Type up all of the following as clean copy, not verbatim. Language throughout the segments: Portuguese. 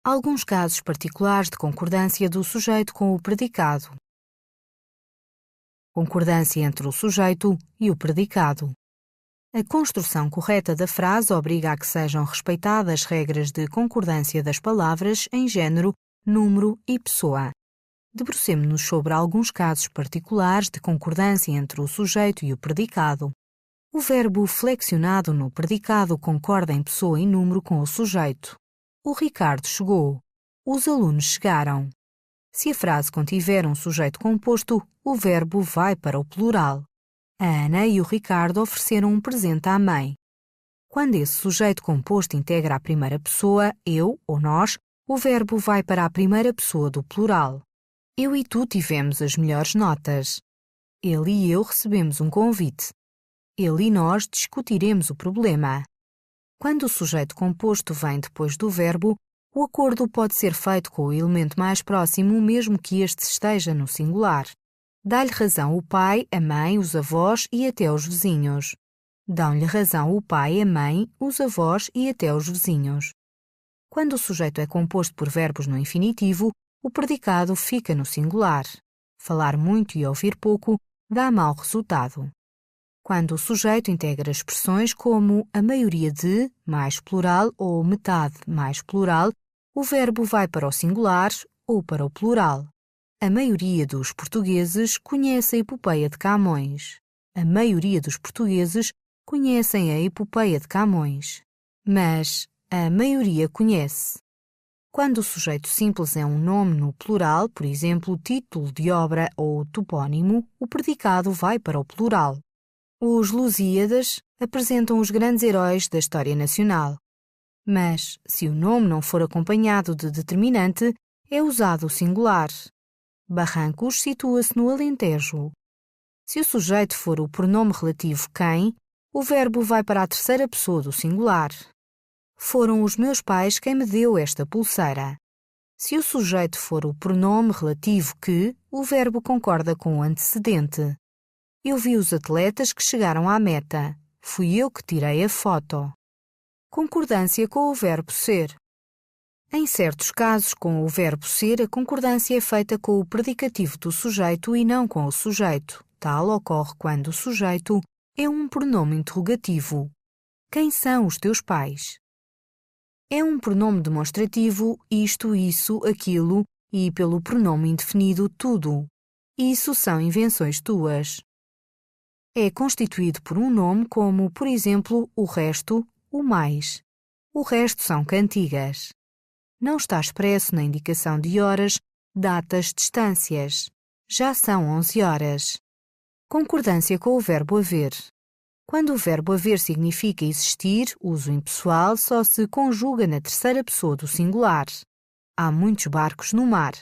Alguns casos particulares de concordância do sujeito com o predicado. Concordância entre o sujeito e o predicado. A construção correta da frase obriga a que sejam respeitadas regras de concordância das palavras em género, número e pessoa. Debrucemo-nos sobre alguns casos particulares de concordância entre o sujeito e o predicado. O verbo flexionado no predicado concorda em pessoa e número com o sujeito. O Ricardo chegou. Os alunos chegaram. Se a frase contiver um sujeito composto, o verbo vai para o plural. A Ana e o Ricardo ofereceram um presente à mãe. Quando esse sujeito composto integra a primeira pessoa, eu ou nós, o verbo vai para a primeira pessoa do plural. Eu e tu tivemos as melhores notas. Ele e eu recebemos um convite. Ele e nós discutiremos o problema. Quando o sujeito composto vem depois do verbo, o acordo pode ser feito com o elemento mais próximo, mesmo que este esteja no singular. Dá-lhe razão o pai, a mãe, os avós e até os vizinhos. Dão-lhe razão o pai, a mãe, os avós e até os vizinhos. Quando o sujeito é composto por verbos no infinitivo, o predicado fica no singular. Falar muito e ouvir pouco dá mau resultado. Quando o sujeito integra expressões como a maioria de, mais plural, ou metade, mais plural, o verbo vai para o singular ou para o plural. A maioria dos portugueses conhece a epopeia de Camões. A maioria dos portugueses conhecem a epopeia de Camões. Mas a maioria conhece. Quando o sujeito simples é um nome no plural, por exemplo, título de obra ou topónimo, o predicado vai para o plural. Os Lusíadas apresentam os grandes heróis da história nacional. Mas, se o nome não for acompanhado de determinante, é usado o singular. Barrancos situa-se no Alentejo. Se o sujeito for o pronome relativo quem, o verbo vai para a terceira pessoa do singular. Foram os meus pais quem me deu esta pulseira. Se o sujeito for o pronome relativo que, o verbo concorda com o antecedente. Eu vi os atletas que chegaram à meta. Fui eu que tirei a foto. Concordância com o verbo ser. Em certos casos, com o verbo ser, a concordância é feita com o predicativo do sujeito e não com o sujeito. Tal ocorre quando o sujeito é um pronome interrogativo. Quem são os teus pais? É um pronome demonstrativo isto, isso, aquilo e pelo pronome indefinido tudo. Isso são invenções tuas. É constituído por um nome como, por exemplo, o resto, o mais. O resto são cantigas. Não está expresso na indicação de horas, datas, distâncias. Já são 11 horas. Concordância com o verbo haver. Quando o verbo haver significa existir, uso impessoal só se conjuga na terceira pessoa do singular. Há muitos barcos no mar.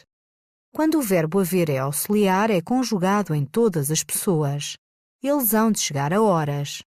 Quando o verbo haver é auxiliar, é conjugado em todas as pessoas. Eles hão de chegar a horas.